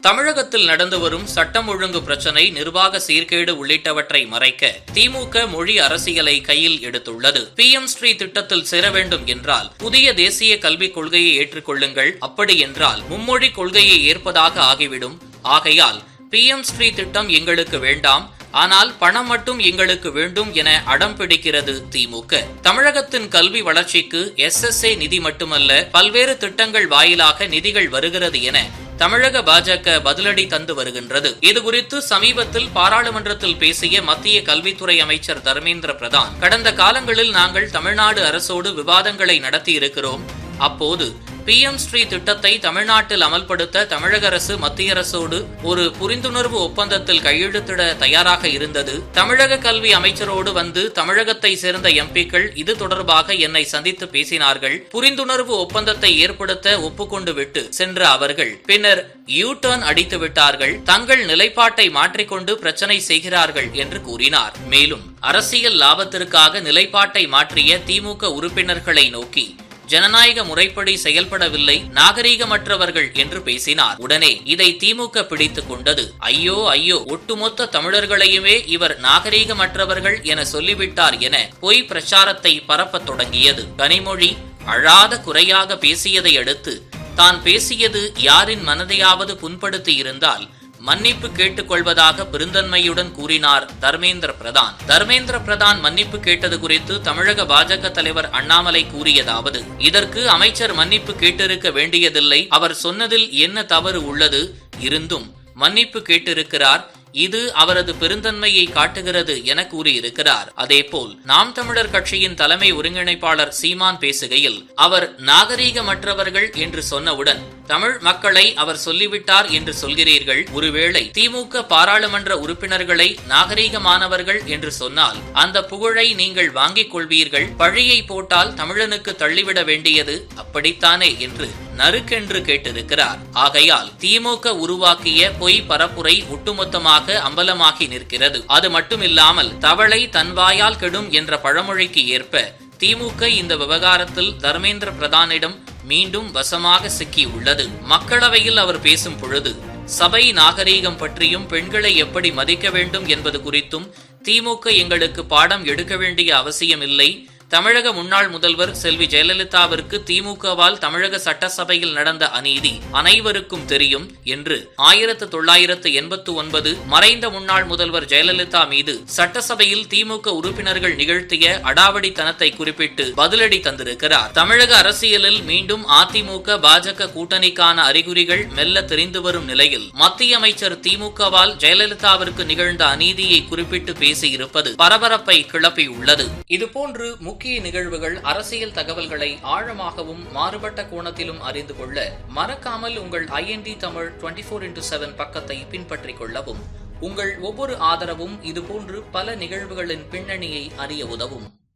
தமிழகத்தில் நடந்து வரும் சட்டம் ஒழுங்கு பிரச்சினை, நிர்வாக சீர்கேடு உள்ளிட்டவற்றை மறைக்க திமுக மொழி அரசியலை கையில் எடுத்துள்ளது. PM ஸ்ரீ திட்டத்தில் சேர வேண்டும் என்றால் புதிய தேசிய கல்விக் கொள்கையை ஏற்றுக்கொள்ளுங்கள், அப்படி என்றால் மும்மொழி கொள்கையை ஏற்பதாக ஆகிவிடும். ஆகையால் PM ஸ்ரீ திட்டம் எங்களுக்கு வேண்டாம், ஆனால் பணம் மட்டும் எங்களுக்கு வேண்டும் என அடம் பிடிக்கிறது திமுக. தமிழகத்தின் கல்வி வளர்ச்சிக்கு SSA நிதி மட்டுமல்ல, பல்வேறு திட்டங்கள் வாயிலாக நிதிகள் வருகிறது என தமிழக பாஜக பதிலடி தந்து வருகின்றது. இதுகுறித்து சமீபத்தில் பாராளுமன்றத்தில் பேசிய மத்திய கல்வித்துறை அமைச்சர் தர்மேந்திர பிரதான், கடந்த காலங்களில் நாங்கள் தமிழ்நாடு அரசோடு விவாதங்களை நடத்தியிருக்கிறோம். அப்போது PM ஸ்ரீ திட்டத்தை தமிழ்நாட்டில் அமல்படுத்த தமிழக அரசு மத்திய அரசோடு ஒரு புரிந்துணர்வு ஒப்பந்தத்தில் கையெழுத்திட தயாராக இருந்தது. தமிழக கல்வி அமைச்சரோடு வந்து தமிழகத்தை சேர்ந்த MPக்கள் இது தொடர்பாக என்னை சந்தித்து பேசினார்கள். புரிந்துணர்வு ஒப்பந்தத்தை ஏற்படுத்த ஒப்புக்கொண்டு விட்டு சென்ற அவர்கள் பின்னர் U-turn அடித்து விட்டார்கள். தங்கள் நிலைப்பாட்டை மாற்றிக்கொண்டு பிரச்சனை செய்கிறார்கள் என்று கூறினார். மேலும் அரசியல் லாபத்திற்காக நிலைப்பாட்டை மாற்றிய திமுக உறுப்பினர்களை நோக்கி ஜனநாயக முறைப்படி செயல்படவில்லை, நாகரீகமற்றவர்கள் என்று பேசினார். உடனே இதை திமுக பிடித்துக் கொண்டது. ஐயோ ஐயோ, ஒட்டுமொத்த தமிழர்களையுமே இவர் நாகரீகமற்றவர்கள் என சொல்லிவிட்டார் என பொய் பிரச்சாரத்தை பரப்பத் தொடங்கியது. கனிமொழி அழாத குறையாக பேசியதை அடுத்து தான் பேசியது யாரின் மனதையாவது புண்படுத்தி இருந்தால் மன்னிப்பு கேட்டுக் கொள்வதாக பெருந்தன்மையுடன் கூறினார் தர்மேந்திர பிரதான். தர்மேந்திர பிரதான் மன்னிப்பு கேட்டது குறித்து தமிழக பாஜக தலைவர் அண்ணாமலை கூறியதாவது: இதற்கு அமைச்சர் மன்னிப்பு கேட்டிருக்க வேண்டியதில்லை, அவர் சொன்னதில் என்ன தவறு உள்ளது, இருந்தும் மன்னிப்பு கேட்டிருக்கிறார், இது அவரது பெருந்தன்மையை காட்டுகிறது என கூறியிருக்கிறார். அதேபோல் நாம் தமிழர் கட்சியின் தலைமை ஒருங்கிணைப்பாளர் சீமான் பேசுகையில், அவர் நாகரீகமற்றவர்கள் என்று சொன்னவுடன் தமிழ் மக்களை அவர் சொல்லிவிட்டார் என்று சொல்கிறீர்கள். ஒருவேளை திமுக பாராளுமன்ற உறுப்பினர்களை நாகரீகமானவர்கள் என்று சொன்னால் அந்த புகழை நீங்கள் வாங்கிக் கொள்வீர்கள். பழியை போட்டால் தமிழனுக்கு தள்ளிவிட வேண்டியது அப்படித்தானே என்று நறுக்கென்று கேட்டிருக்கிறார். ஆகையால் திமுக உருவாக்கிய பொய் பரப்புரை ஒட்டுமொத்தமாக அம்பலமாகி நிற்கிறது. அது மட்டுமில்லாமல் தவளை தன்வாயால் கெடும் என்ற பழமொழிக்கு ஏற்ப திமுக இந்த விவகாரத்தில் தர்மேந்திர பிரதானிடம் மீண்டும் வசமாக சிக்கியுள்ளது. மக்களவையில் அவர் பேசும் பொழுது சபை நாகரீகம் பற்றியும் பெண்களை எப்படி மதிக்க வேண்டும் என்பது குறித்தும் திமுக எங்களுக்கு பாடம் எடுக்க வேண்டிய அவசியமில்லை. தமிழக முன்னாள் முதல்வர் செல்வி ஜெயலலிதாவிற்கு திமுகவால் தமிழக சட்டசபையில் நடந்த அநீதி அனைவருக்கும் தெரியும் என்று 1989 மறைந்த முன்னாள் முதல்வர் ஜெயலலிதா மீது சட்டசபையில் திமுக உறுப்பினர்கள் நிகழ்த்திய அடாவடித்தனத்தை குறிப்பிட்டு பதிலடி தந்திருக்கிறார். தமிழக அரசியலில் மீண்டும் அதிமுக பாஜக கூட்டணிக்கான அறிகுறிகள் மெல்ல தெரிந்து வரும் நிலையில் மத்திய அமைச்சர் திமுகவால் ஜெயலலிதாவிற்கு நிகழ்ந்த அநீதியை குறிப்பிட்டு பேசியிருப்பது பரபரப்பை கிளப்பியுள்ளது. இதுபோன்று முக்கிய நிகழ்வுகள், அரசியல் தகவல்களை ஆழமாகவும் மாறுபட்ட கோணத்திலும் அறிந்து கொள்ள மறக்காமல் உங்கள் IND தமிழ் 24x7 பக்கத்தை பின்பற்றிக் கொள்ளவும். உங்கள் ஒவ்வொரு ஆதரவும் இதுபோன்று பல நிகழ்வுகளின் பின்னணியை அறிய உதவும்.